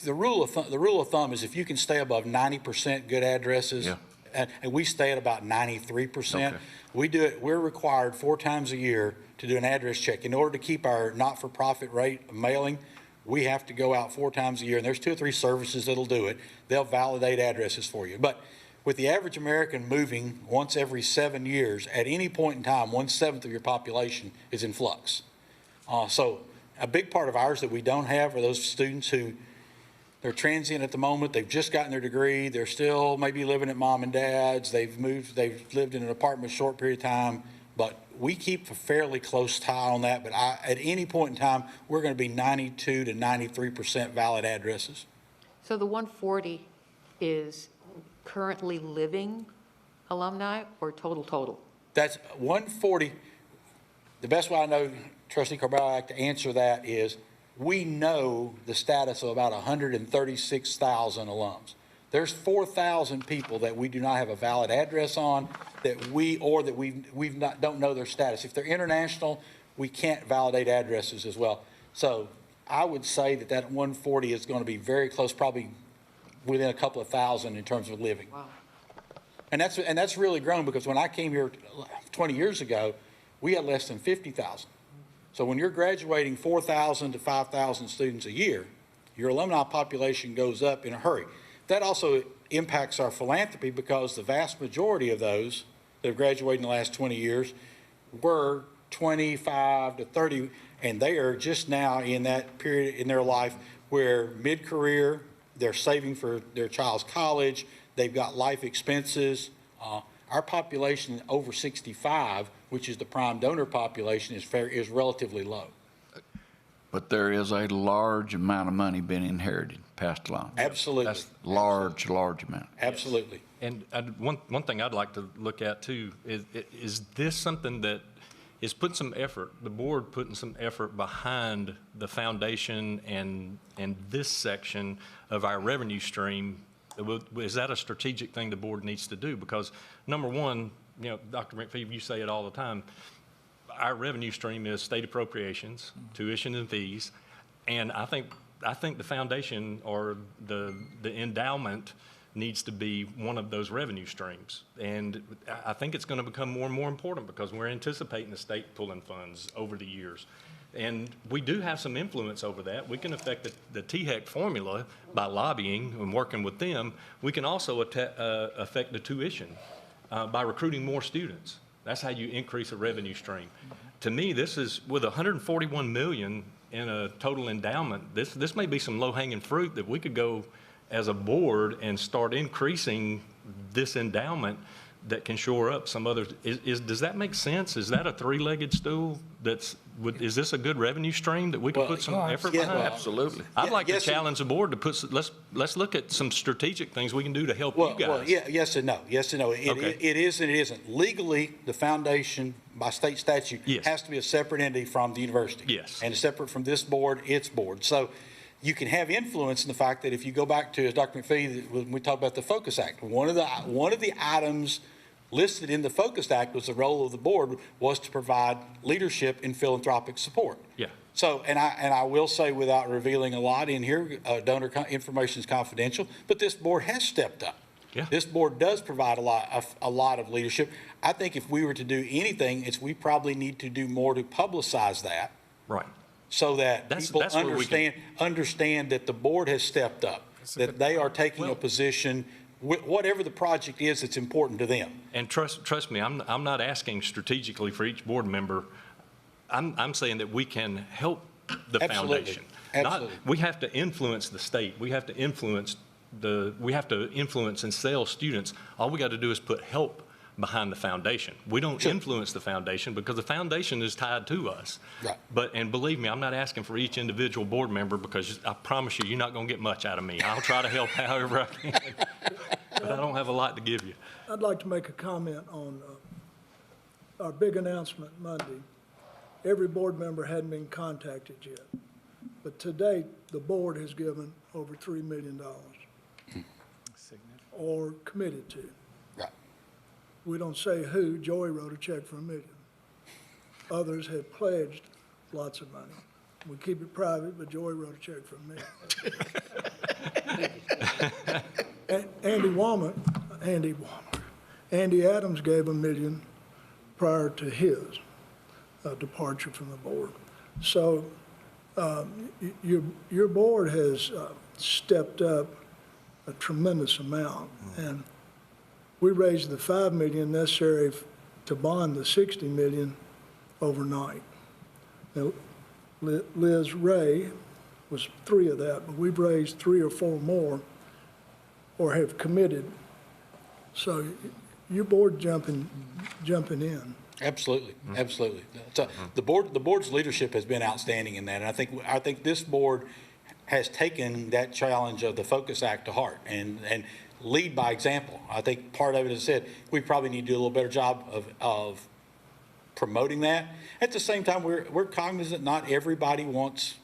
the rule of thumb is if you can stay above 90% good addresses, Yeah. and we stay at about 93%. Okay. We do it. We're required 4 times a year to do an address check. In order to keep our not-for-profit rate of mailing, we have to go out 4 times a year, and there's 2 or 3 services that'll do it. They'll validate addresses for you. But with the average American moving once every 7 years, at any point in time, 1/7 of your population is in flux. So a big part of ours that we don't have are those students who they're transient at the moment. They've just gotten their degree. They're still maybe living at mom and dad's. They've lived in an apartment a short period of time. But we keep a fairly close tie on that. But at any point in time, we're going to be 92 to 93% valid addresses. So the 140 is currently living alumni or total? That's 140. The best way I know, Trustee Carball, I like to answer that is we know the status of about 136,000 alums. There's 4,000 people that we do not have a valid address on that we don't know their status. If they're international, we can't validate addresses as well. So I would say that 140 is going to be very close, probably within a couple of thousand in terms of living. Wow. And that's really grown, because when I came here 20 years ago, we had less than 50,000. So when you're graduating 4,000 to 5,000 students a year, your alumni population goes up in a hurry. That also impacts our philanthropy, because the vast majority of those that have graduated in the last 20 years were 25 to 30, and they are just now in that period in their life where mid-career, they're saving for their child's college, they've got life expenses. Our population over 65, which is the prime donor population, is relatively low. But there is a large amount of money being inherited, passed along. Absolutely. That's large amount. Absolutely. And one thing I'd like to look at too is this something that is putting some effort, the board putting some effort behind the foundation and this section of our revenue stream? Is that a strategic thing the board needs to do? Because number one, you know, Dr. McPhee, you say it all the time, our revenue stream is state appropriations, tuition and fees, and I think the foundation or the endowment needs to be one of those revenue streams. And I think it's going to become more and more important, because we're anticipating the state pulling funds over the years. And we do have some influence over that. We can affect the THEC formula by lobbying and working with them. We can also affect the tuition by recruiting more students. That's how you increase a revenue stream. To me, this is, with 141 million in a total endowment, this may be some low-hanging fruit that we could go as a board and start increasing this endowment that can shore up some others. Does that make sense? Is that a three-legged stool? Is this a good revenue stream that we could put some effort behind? Absolutely. I'd like to challenge the board to put, let's look at some strategic things we can do to help you guys. Well, yeah, yes and no. Yes and no. Okay. It is and it isn't. Legally, the foundation, by state statute, Yes. has to be a separate entity from the university. Yes. And separate from this board, its board. So you can have influence in the fact that if you go back to, as Dr. McPhee, when we talked about the Focus Act, one of the items listed in the Focus Act was the role of the board was to provide leadership in philanthropic support. Yeah. So, and I will say, without revealing a lot in here, donor information is confidential, but this board has stepped up. Yeah. This board does provide a lot of leadership. I think if we were to do anything, we probably need to do more to publicize that. Right. So that people that's where we understand that the board has stepped up, that they are taking a position, whatever the project is that's important to them. And trust me, I'm not asking strategically for each board member. I'm saying that we can help the Absolutely. foundation. Absolutely. We have to influence the state. We have to influence and sell students. All we got to do is put help behind the foundation. We don't influence the foundation, because the foundation is tied to us. Right. And believe me, I'm not asking for each individual board member, because I promise you, you're not going to get much out of me. I'll try to help however I can, but I don't have a lot to give you. I'd like to make a comment on our big announcement Monday. Every board member hadn't been contacted yet, but to date, the board has given over $3 million or committed to. Right. We don't say who. Joey wrote a check for $1 million. Others have pledged lots of money. We keep it private, but Joey wrote a check for $1 million. Andy Adams gave $1 million prior to his departure from the board. So your board has stepped up a tremendous amount, and we raised the $5 million necessary to bond the $60 million overnight. Now, Liz Ray was 3 of that, but we've raised 3 or 4 more, or have committed. So your board jumping in. Absolutely, absolutely. So the board's leadership has been outstanding in that, and I think this board has taken that challenge of the Focus Act to heart and lead by example. I think part of it, as I said, we probably need to do a little better job of promoting that. At the same time, we're cognizant not everybody wants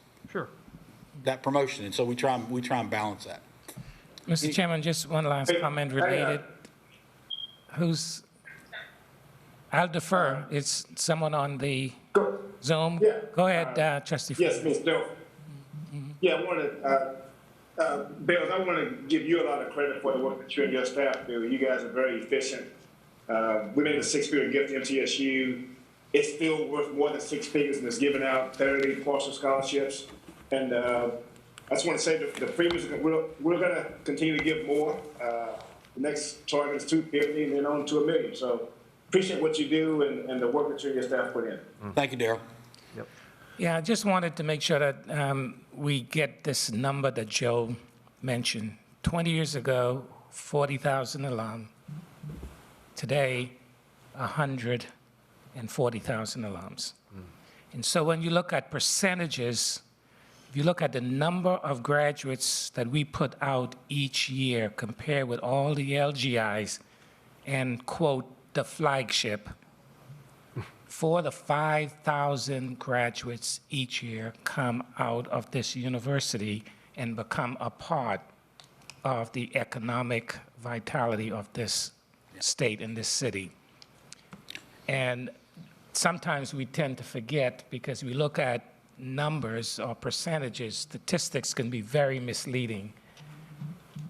that promotion, and so we try and balance that. Mr. Chairman, just one last comment related. I'll defer. It's someone on the Zoom. Yeah. Go ahead, Trustee. Yes, Ms. Doe. Yeah, I wanted Bill, I want to give you a lot of credit for the work that you and your staff do. You guys are very efficient. We made a six-figure gift to MTSU. It's still worth more than six figures and it's giving out 30 partial scholarships. And I just want to say that the premiums, we're going to continue to give more. The next target is 250 and then on to $1 million. So appreciate what you do and the work that you and your staff put in. Thank you, Darrell. Yeah, I just wanted to make sure that we get this number that Joe mentioned. 20 years ago, 40,000 alum. Today, 140,000 alums. And so when you look at percentages, if you look at the number of graduates that we put out each year compared with all the LGIs and, quote, the flagship, 4,000 to 5,000 graduates each year come out of this university and become a part of the economic vitality of this state and this city. And sometimes we tend to forget because we look at numbers or percentages, statistics can be very misleading.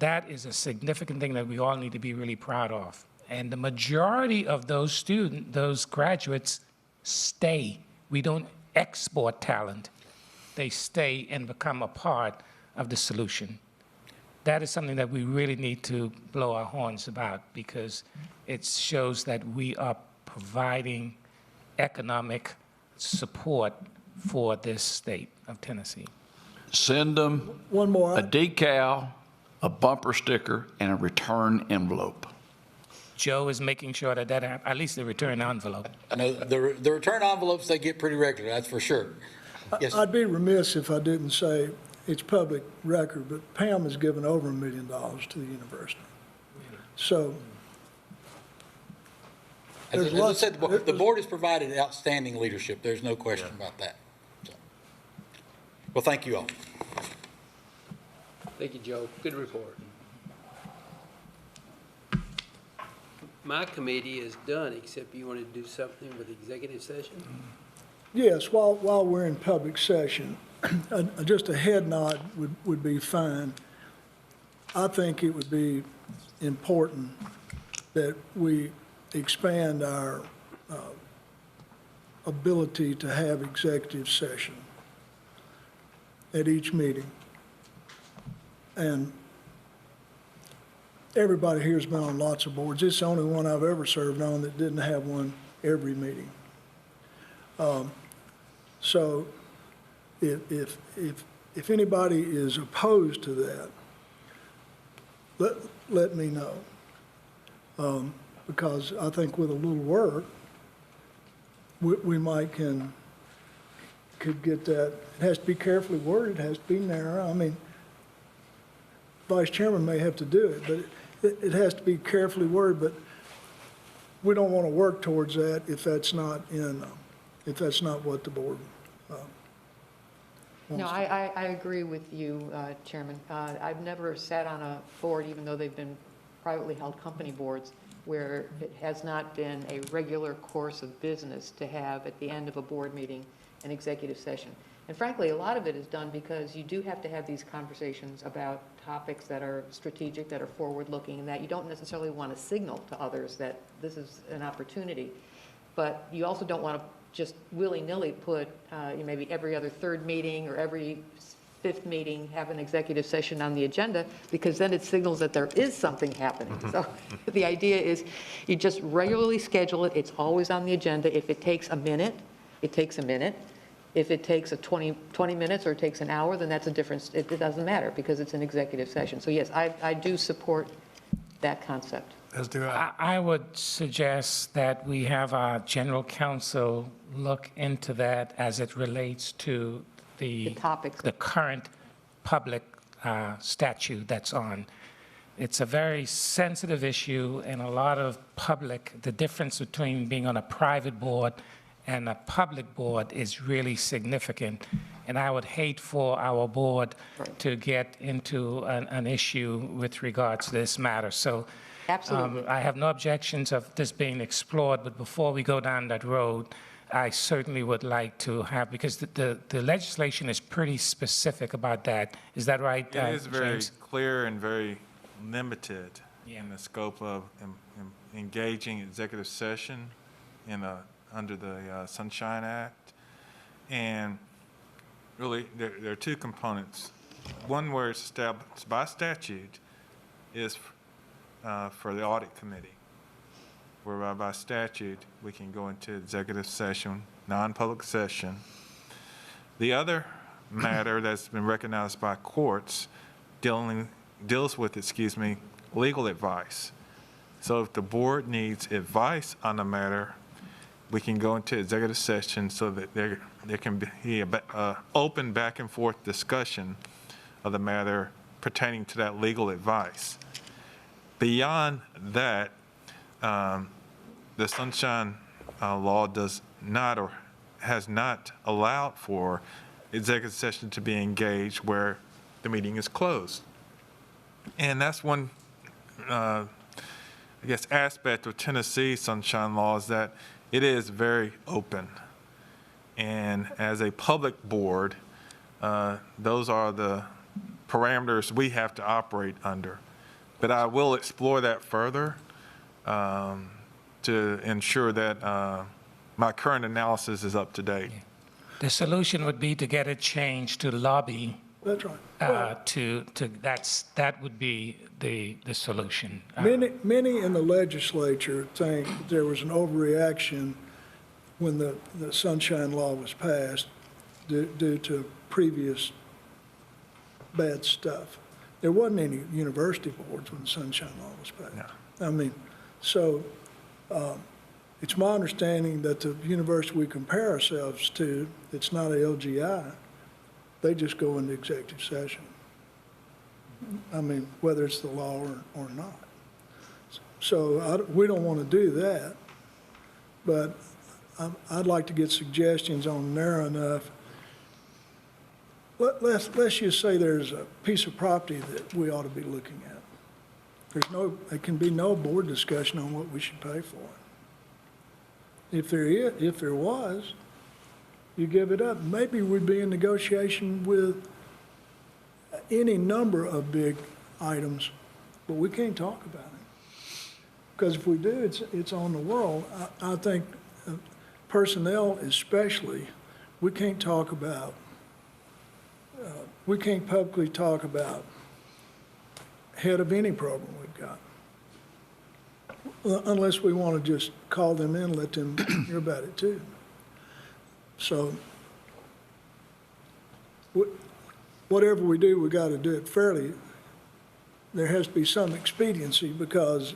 That is a significant thing that we all need to be really proud of. And the majority of those those graduates stay. We don't export talent. They stay and become a part of the solution. That is something that we really need to blow our horns about because it shows that we are providing economic support for this state of Tennessee. Send them One more. a decal, a bumper sticker, and a return envelope. Joe is making sure that that happens, at least the return envelope. I know the return envelopes they get pretty regular, that's for sure. Yes. I'd be remiss if I didn't say it's public record, but Pam has given over $1 million to the university. So As I said, the board has provided outstanding leadership. There's no question about that. So, well, thank you all. Thank you, Joe. Good report. My committee is done, except you want to do something with executive session? yes, while we're in public session, just a head nod would be fine. I think it would be important that we expand our ability to have executive session at each meeting. And everybody here has been on lots of boards. It's the only one I've ever served on that didn't have one every meeting. So if anybody is opposed to that, let me know. Because I think with a little work, we might could get that. It has to be carefully worded, it has to be narrow. I mean, Vice Chairman may have to do it, but it has to be carefully worded, but we don't want to work towards that if that's not what the board wants. No, I agree with you, Chairman. I've never sat on a board, even though they've been privately held company boards, where it has not been a regular course of business to have at the end of a board meeting an executive session. And frankly, a lot of it is done because you do have to have these conversations about topics that are strategic, that are forward-looking, and that you don't necessarily want to signal to others that this is an opportunity. But you also don't want to just willy-nilly put maybe every other third meeting or every fifth meeting have an executive session on the agenda, because then it signals that there is something happening. So the idea is you just regularly schedule it. It's always on the agenda. If it takes a minute, it takes a minute. If it takes 20 minutes or it takes an hour, then that's a difference. It doesn't matter because it's an executive session. So yes, I do support that concept. As do I. I would suggest that we have our general counsel look into that as it relates to the topics. the current public statute that's on. It's a very sensitive issue, and a lot of the difference between being on a private board and a public board is really significant. And I would hate for our board to get into an issue with regards to this matter. So Absolutely. I have no objections of this being explored, but before we go down that road, I certainly would like to have, because the legislation is pretty specific about that. Is that right, It is very James? clear and very limited Yeah. in the scope of engaging executive session under the Sunshine Act. And really, there are two components. One where it's established by statute is for the audit committee, whereby by statute, we can go into executive session, non-public session. The other matter that's been recognized by courts deals with, legal advice. So if the board needs advice on the matter, we can go into executive session so that there can be a open back and forth discussion of the matter pertaining to that legal advice. Beyond that, the Sunshine Law does not or has not allowed for executive session to be engaged where the meeting is closed. And that's one, aspect of Tennessee Sunshine Law is that it is very open. And as a public board, those are the parameters we have to operate under. But I will explore that further to ensure that my current analysis is up to date. The solution would be to get it changed to lobby. That's right. That would be the solution. Many in the legislature think there was an overreaction when the Sunshine Law was passed due to previous bad stuff. There wasn't any university boards when the Sunshine Law was passed. No. I mean, so it's my understanding that the university we compare ourselves to, it's not a LGI, they just go into executive session. I mean, whether it's the law or not. So we don't want to do that, but I'd like to get suggestions on narrow enough. Let's just say there's a piece of property that we ought to be looking at. There can be no board discussion on what we should pay for it. If there was, you give it up. Maybe we'd be in negotiation with any number of big items, but we can't talk about it. Because if we do, it's on the world. I think personnel especially, we can't talk about, we can't publicly talk about head of any program we've got. Unless we want to just call them in and let them hear about it too. So whatever we do, we got to do it fairly. There has to be some expediency because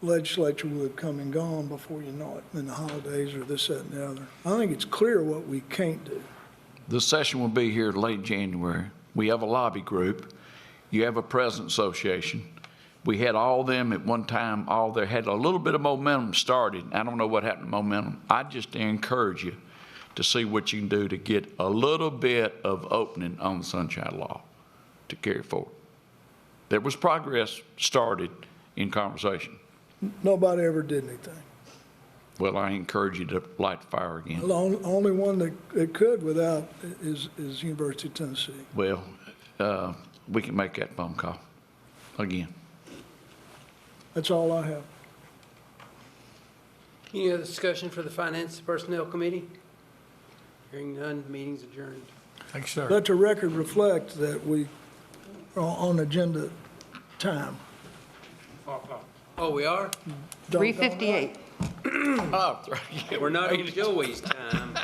legislature will have come and gone before you know it, in the holidays or this, that, and the other. I think it's clear what we can't do. The session will be here late January. We have a lobby group. You have a president association. We had all them at one time, all there had a little bit of momentum started. I don't know what happened to momentum. I just encourage you to see what you can do to get a little bit of opening on the Sunshine Law to carry forward. There was progress started in conversation. Nobody ever did anything. Well, I encourage you to light the fire again. The only one that could without is University of Tennessee. Well, we can make that phone call again. That's all I have. Any other discussion for the Finance and Personnel Committee? Hearing none, meeting's adjourned. Thanks, sir. Let the record reflect that we are on agenda time. Oh, we are? 3:58. Oh, We're not on Joey's time.